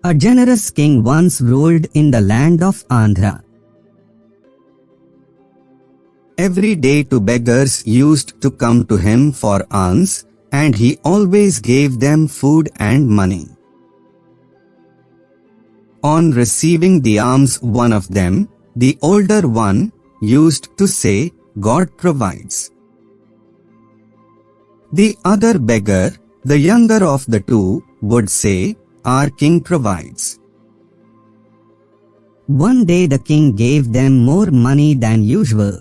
A generous king once ruled in the land of Andhra. Every day two beggars used to come to him for alms, and he always gave them food and money. On receiving the alms, one of them, the older one, used to say, "God provides." The other beggar, the younger of the two, would say, "Our king provides." One day the king gave them more money than usual,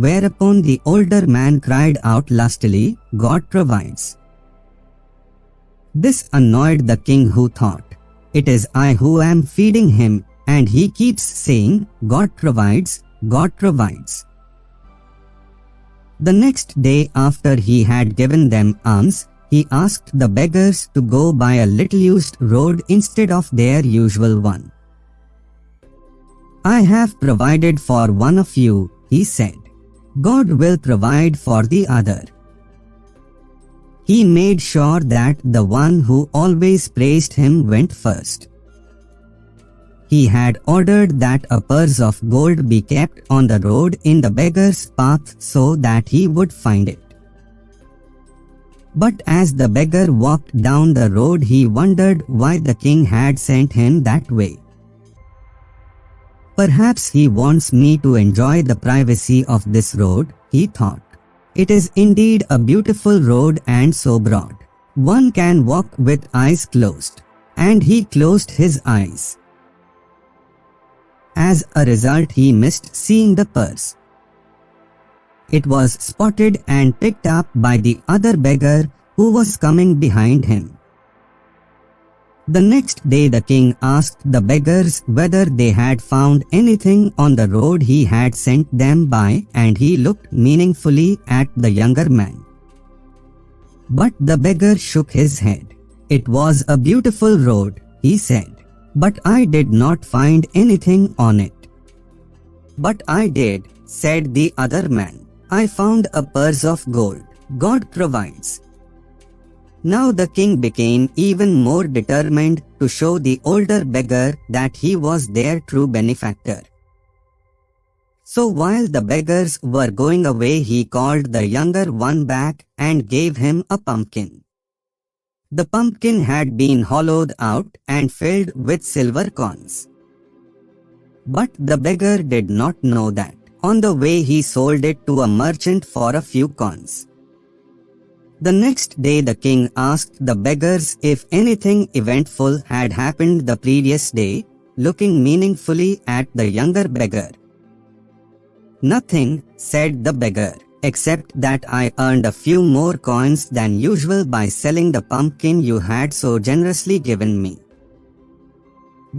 whereupon the older man cried out lustily, "God provides." This annoyed the king, who thought, "It is I who am feeding him, and he keeps saying, 'God provides, God provides.'" The next day after he had given them alms, he asked the beggars to go by a little used road instead of their usual one. "I have provided for one of you," he said. "God will provide for the other." He made sure that the one who always praised him went first. He had ordered that a purse of gold be kept on the road in the beggar's path so that he would find it. But as the beggar walked down the road, he wondered why the king had sent him that way. "Perhaps he wants me to enjoy the privacy of this road," he thought. "It is indeed a beautiful road and so broad. One can walk with eyes closed." And he closed his eyes. As a result, he missed seeing the purse. It was spotted and picked up by the other beggar who was coming behind him. The next day the king asked the beggars whether they had found anything on the road he had sent them by, and he looked meaningfully at the younger man. But the beggar shook his head. "It was a beautiful road," he said, "but I did not find anything on it." "But I did," said the other man. "I found a purse of gold. God provides." Now the king became even more determined to show the older beggar that he was their true benefactor. So while the beggars were going away, he called the younger one back and gave him a pumpkin. The pumpkin had been hollowed out and filled with silver coins. But the beggar did not know that. On the way he sold it to a merchant for a few coins. The next day the king asked the beggars if anything eventful had happened the previous day, looking meaningfully at the younger beggar. "Nothing," said the beggar, "except that I earned a few more coins than usual by selling the pumpkin you had so generously given me."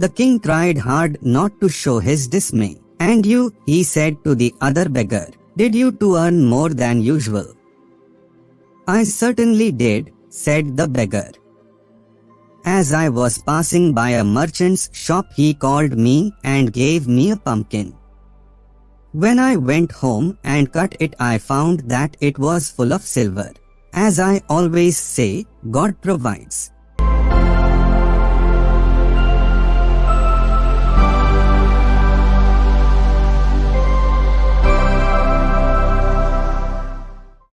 The king tried hard not to show his dismay. "And you," he said to the other beggar, "did you too earn more than usual?" "I certainly did," said the beggar. "As I was passing by a merchant's shop, he called me and gave me a pumpkin. When I went home and cut it, I found that it was full of silver. As I always say, God provides."